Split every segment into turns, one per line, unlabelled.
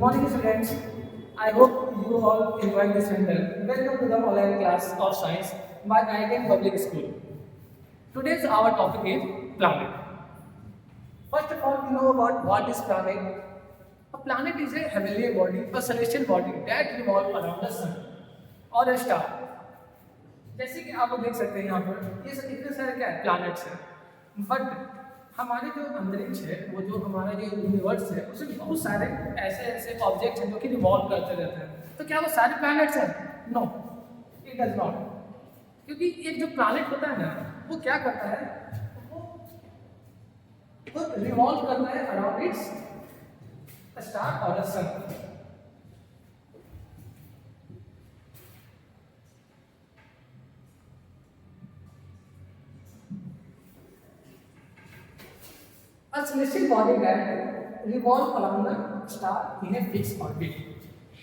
morning, students. I hope you all enjoy this winter. Welcome to the online class of science by IIT Public School. Today's our topic is planet. First of all, we know about what is planet. A planet is a heavenly body, a celestial body that revolves around the sun or a star. जैसे कि आप लोग देख सकते हैं यहाँ पर ये सब इतने सारे क्या है प्लैनेट्स हैं बट हमारे जो अंतरिक्ष है वो जो हमारा जो यूनिवर्स है उसमें बहुत सारे ऐसे ऐसे ऑब्जेक्ट्स हैं जो कि रिवॉल्व करते रहते हैं तो क्या वो सारे प्लैनेट्स हैं नो इट डज नॉट क्योंकि एक जो प्लैनेट होता है ना वो क्या करता है वो रिवॉल्व करता है अराउंड इट्स स्टार और सन A celestial body that revolves around the star in a fixed orbit.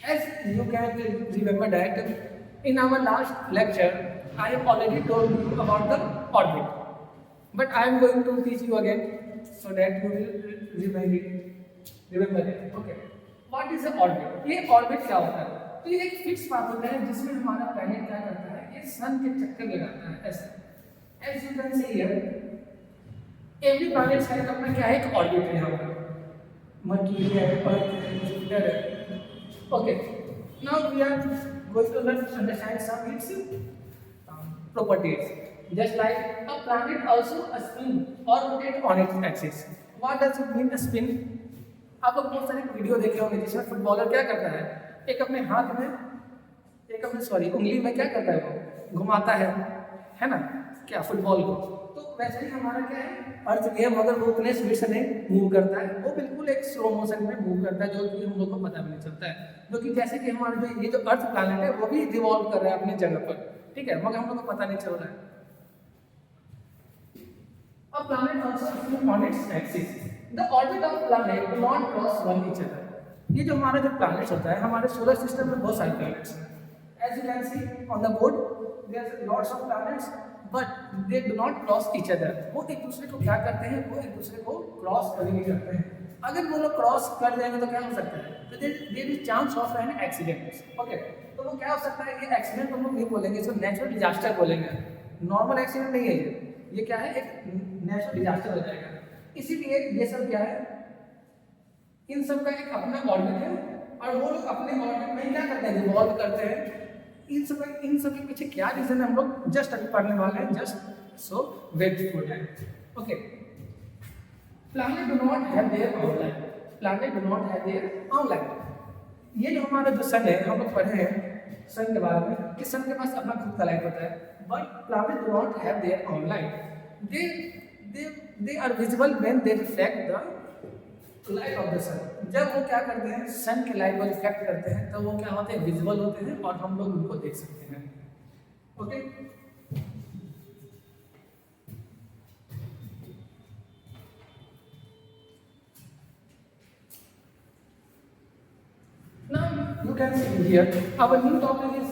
As you can remember that in our last lecture, I have already told you about the orbit. But I am going to teach you again so that you will remember it. Okay. What is the orbit? ये orbit क्या होता है? तो ये एक fixed path होता है जिसमें हमारा planet क्या करता है? ये sun के चक्कर लगाता है ऐसे. As you can see here, every planet का अपना क्या है एक ऑर्बिट है यहाँ पर मर्क्यूरी है अर्थ है जुपिटर है okay now we are going to understand some its properties just like a planet also a spin और rotate on its axis what does it mean a spin आप लोग बहुत सारे वीडियो देखे होंगे जिसमें फुटबॉलर क्या करता है एक अपने हाथ में एक अपने उंगली में क्या करता है वो घुमाता है ना क्या फुटबॉल को तो वैसे ही हमारा क्या है अर्थ भी है मगर वो उतने स्पीड से नहीं मूव करता है वो बिल्कुल एक स्लो मोशन में मूव करता है जो कि हम लोग को पता भी नहीं चलता है जो कि जैसे कि हमारा जो ये जो अर्थ प्लैनेट है वो भी रिवॉल्व कर रहा है अपनी जगह पर ठीक है मगर हम लोग को पता नहीं चल रहा है A planet also spins on its axis. The orbit of planet do not cross one each other. ये जो हमारा जो प्लैनेट्स होता है हमारे सोलर सिस्टम में बहुत सारे प्लैनेट्स हैं As you can see on the board, there are lots of planets, but they do not cross each other. वो एक दूसरे को क्या करते हैं वो एक दूसरे को क्रॉस कभी नहीं करते हैं अगर वो लोग क्रॉस कर जाएंगे तो क्या हो सकता है तो there is chance of an accident okay तो वो क्या हो सकता है ये एक्सीडेंट हम लोग नहीं बोलेंगे इसको नेचुरल डिजास्टर बोलेंगे नॉर्मल एक्सीडेंट नहीं है ये क्या है एक नेचुरल डिजास्टर हो जाएगा इसीलिए ये सब क्या है इन सब का एक अपना ऑर्बिट है और वो लोग अपने ऑर्बिट में क्या करते हैं रिवॉल्व करते हैं इन सब के पीछे क्या रीजन है हम लोग जस्ट अभी पढ़ने वाले हैं just so wait for that okay planet do not have their own light planet do not have their own light ये जो हमारा जो सन है हम लोग पढ़े हैं सन के बारे में कि सन के पास अपना खुद का लाइट होता है but planet do not have their own light they are visible when they reflect the light of the sun जब वो क्या करते हैं सन के लाइट को रिफ्लेक्ट करते हैं तो वो क्या होते हैं विजिबल होते हैं और हम लोग उनको देख सकते हैं okay now you can see here our new topic is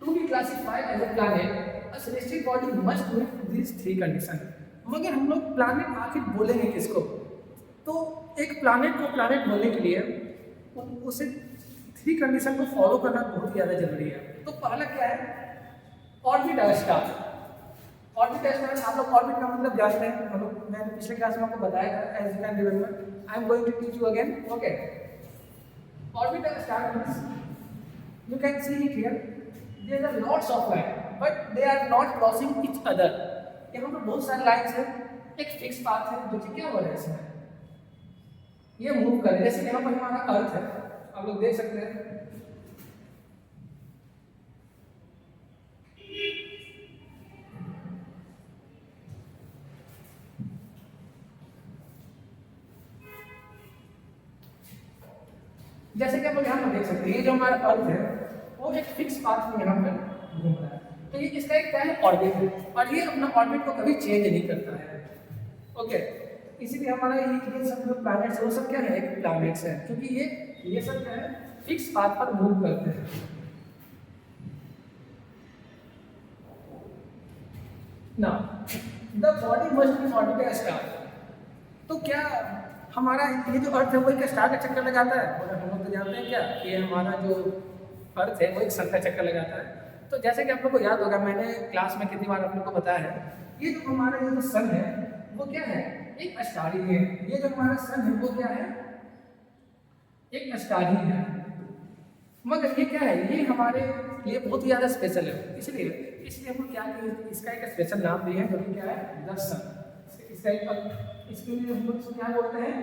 to be classified as a planet a celestial body must meet these three conditions मगर हम लोग planet आखिर बोलेंगे किसको तो एक प्लैनेट को प्लैनेट बोलने के लिए उसे थ्री कंडीशन को फॉलो करना बहुत ज़्यादा जरूरी है तो पहला क्या है ऑर्बिट स्टार ऑर्बिट स्टार आप लोग ऑर्बिट का मतलब जानते हैं मतलब मैंने पिछले क्लास में आपको बताया था as you can remember I am going to teach you again okay orbit star means you can see it here there are lots of line but they are not crossing each other यहाँ पर बहुत सारे lines हैं एक fix path है जो कि क्या हो रहा है इसमें ये मूव कर रहे हैं जैसे यहाँ पर हमारा अर्थ है आप लोग देख सकते हैं जैसे कि आप लोग यहाँ पर देख सकते हैं ये जो हमारा अर्थ है वो एक फिक्स पाथ में यहाँ पर घूम रहा है तो ये इसका एक क्या है ऑर्बिट है और ये अपना ऑर्बिट को कभी चेंज नहीं करता है ओके इसीलिए हमारा ये सब जो प्लैनेट्स है वो सब क्या है एक प्लैनेट्स है क्योंकि ये सब क्या है फिक्स पाथ पर मूव करते हैं now the body must be orbit a star तो क्या हमारा ये जो अर्थ है वो एक स्टार का चक्कर लगाता है, और हम लोग तो जानते हैं क्या कि हमारा जो अर्थ है वो एक सन का चक्कर लगाता है। तो जैसे कि आप लोग को याद होगा, मैंने क्लास में कितनी बार आप लोग को बताया है, ये जो हमारा ये जो सन है वो क्या है, एक स्टार ही है। ये जो हमारा सन है वो क्या है, एक स्टार ही है। मगर ये क्या है, ये हमारे लिए बहुत ही ज़्यादा स्पेशल है, इसलिए हम क्या इसका एक स्पेशल नाम दिए हैं जो कि क्या है, द सन। इसके लिए हम लोग क्या बोलते हैं,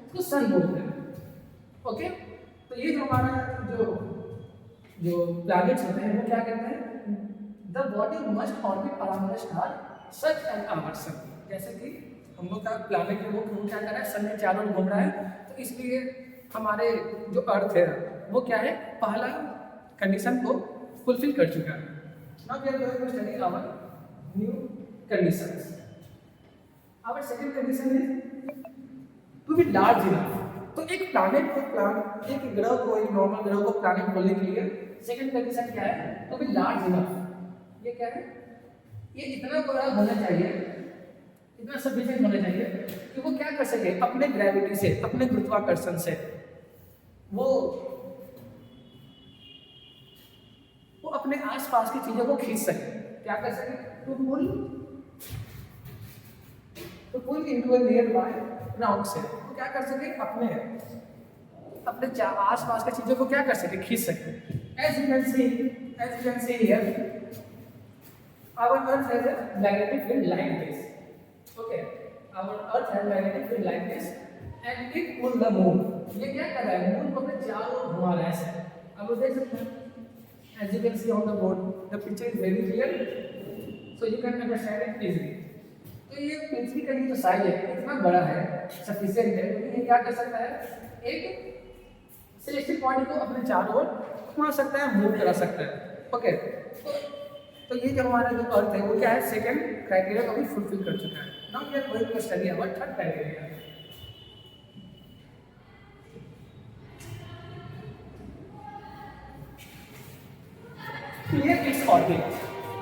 इसको सन बोलते हैं। ओके, तो ये जो हमारा जो प्लैनेट्स होते हैं वो क्या कहते हैं, the body must orbit around the star such as our sun. जैसे कि हम लोग का प्लैनेट है वो क्या कर रहा है, सन के चारों ओर घूम रहा है, तो इसलिए हमारे जो अर्थ है वो क्या है, पहला कंडीशन को फुलफिल कर चुका है। Now we are going to study our new conditions. Our second condition is to be large enough. तो एक प्लैनेट को एक ग्रह को, एक नॉर्मल ग्रह को प्लैनेट बोलने के लिए सेकंड कंडीशन क्या है, टू बी लार्ज इनफ। ये क्या है, ये इतना बड़ा होना चाहिए, इतना सफिशिएंट होना चाहिए कि वो क्या कर सके, अपने ग्रेविटी से, अपने गुरुत्वाकर्षण से वो अपने आसपास की चीजों को खींच सके। क्या कर सके, to pull into a nearby round से, वो क्या कर सके, अपने आसपास की चीजों को क्या कर सके, खींच सके। As you can see here, our earth has a magnetic field like this. Okay, our earth has magnetic field like this and it pull the moon. ये क्या कर रहा है, मून को अपने चारों ओर घुमा रहा है ऐसे। अब आप देख सकते हैं, as you can see on the board, the picture is very clear, so you can understand it easily. तो ये पृथ्वी का ये जो साइज है इतना बड़ा है, सफिशिएंट है, क्योंकि ये क्या कर सकता है, एक सेलेस्टियल बॉडी को अपने चारों ओर घुमा सकता है, मूव करा सकता है। ओके, तो ये जो हमारा जो अर्थ है वो क्या है, सेकंड क्राइटेरिया को भी फुलफिल कर चुका है। Now we are going to study about third criteria. Clear its orbit.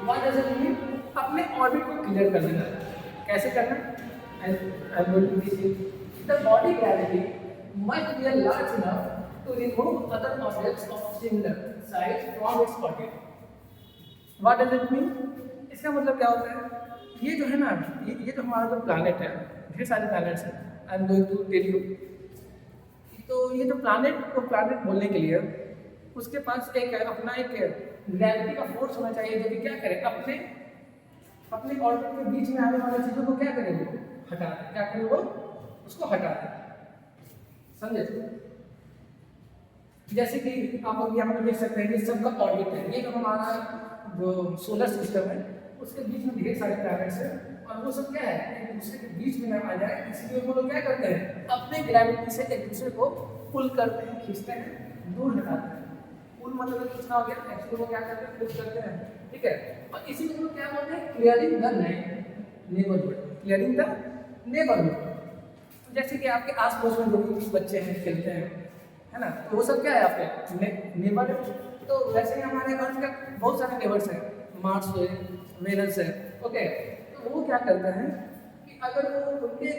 What does it mean, अपने ऑर्बिट को क्लियर कर देना। कैसे करना, I am going to teach you. The body gravity must be large enough to remove other objects of similar size from its orbit. What does it mean? इसका मतलब क्या होता है, ये जो है ना, ये जो हमारा जो प्लैनेट है, ढेर सारे प्लैनेट्स हैं, I am going to tell you. तो ये जो प्लैनेट को प्लैनेट बोलने के लिए उसके पास अपना एक ग्रेविटी का फोर्स होना चाहिए जो कि क्या करे, अपने ऑर्बिट के बीच में आने वाली चीजों को क्या करे, वो हटा दे। क्या करे, वो उसको हटा दे। समझे? जैसे कि आप लोग यहाँ पर देख सकते हैं, ये सबका ऑर्बिट है, ये जो हमारा जो सोलर सिस्टम है उसके बीच में ढेर सारे प्लैनेट्स हैं, और वो सब क्या है, एक दूसरे के बीच में ना आ जाए, इसलिए वो लोग क्या करते हैं, अपने ग्रेविटी से एक दूसरे को पुल करते हैं, खींचते हैं, दूर हटाते हैं। पुल मतलब खींचना हो गया, एक्चुअली वो क्या करते हैं, पुल करते हैं, ठीक है। और इसी को क्या बोलते हैं, clearing the neighbourhood. Clearing the neighbourhood. जैसे कि आपके आस पड़ोस में जो भी बच्चे हैं खेलते हैं, है ना, तो वो सब क्या है, आपके नेबर। तो वैसे ही हमारे अर्थ का बहुत सारे नेबर्स हैं, मार्स है, वेनस है। ओके, तो वो क्या करते हैं कि अगर वो उनके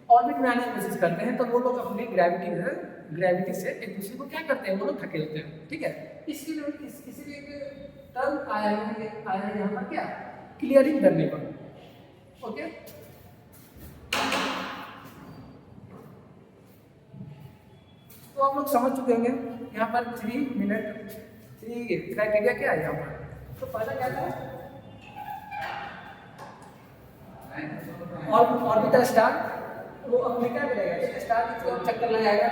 ऑर्बिट में आने की कोशिश करते हैं तो वो लोग अपनी ग्रेविटी से एक दूसरे को क्या करते हैं, वो लोग धकेलते हैं, ठीक है। इसीलिए एक टर्म आया है यहाँ पर, क्या, क्लियरिंग द नेबर। ओके, तो आप लोग समझ चुके होंगे यहाँ पर 3 क्राइटेरिया क्या है यहाँ पर। तो पहला क्या था, ऑर्बिटर स्टार, वो अपने क्या करेगा, एक स्टार की चक्कर लगाएगा।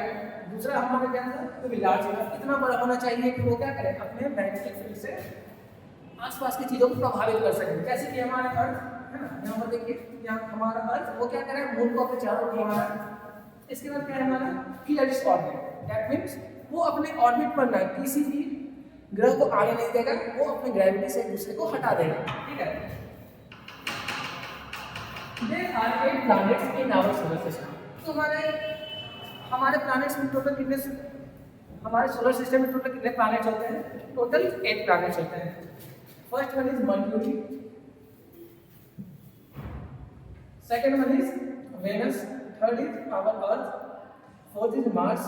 दूसरा हमारा क्या था, तो भी लार्ज इतना बड़ा होना चाहिए कि वो क्या करे, अपने मैग्नेटिक फील्ड से आसपास की चीजों को प्रभावित कर सके। जैसे कि हमारे अर्थ है ना, यहाँ पर देखिए, यहाँ हमारा अर्थ वो क्या करे, मून को अपने चारों ओर घुमा रहा है। इसके बाद क्या है हमारा, क्लियर ऑर्बिट। दैट मीन्स वो अपने ऑर्बिट पर ना किसी भी ग्रह को आने नहीं देगा, वो अपने ग्रेविटी से एक दूसरे को हटा देगा, ठीक है। There are 8 planets in our solar system. तो हमारे प्लैनेट्स में टोटल कितने, हमारे सोलर सिस्टम में टोटल कितने प्लैनेट्स होते हैं, टोटल 8 प्लैनेट्स होते हैं। First one is Mercury, second one is Venus, third is our Earth, 4th is Mars,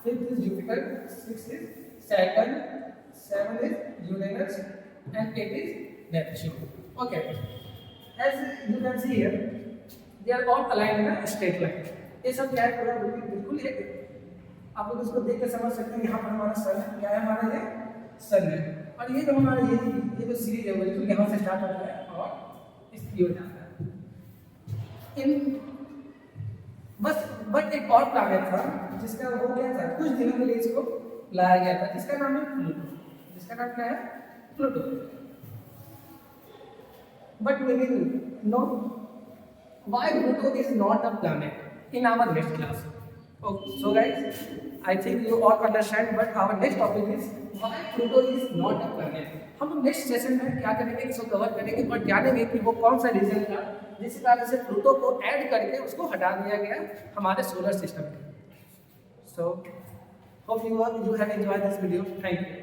5th is Jupiter, 6th is Saturn, 7th is Uranus, and 8th is Neptune. Okay. As you can see here, they are all aligned in a straight line. ये सब क्या है पूरा बिल्कुल एक आप लोग इसको देख के समझ सकते हैं। यहाँ पर हमारा सन है, क्या है हमारा ये सन है, और ये जो हमारा ये जो सीरीज है वो बिल्कुल यहाँ से स्टार्ट होता है और इस की ओर जाता है। इन बट एक और प्लैनेट था जिसका वो क्या था, कुछ दिनों के लिए इसको लाया गया था, जिसका नाम है प्लूटो। जिसका नाम क्या है? Pluto. But we will know why Pluto is not a planet in our next class. Okay, so guys, I think you all understand. But our next topic is why Pluto is not a planet. हम लोग next session में क्या करेंगे, इसको cover करेंगे और जानेंगे कि वो कौन सा रीजन था जिस कारण से प्लूटो को ऐड करके उसको हटा दिया गया हमारे सोलर सिस्टम में। So hope you have enjoyed this video. Thank you.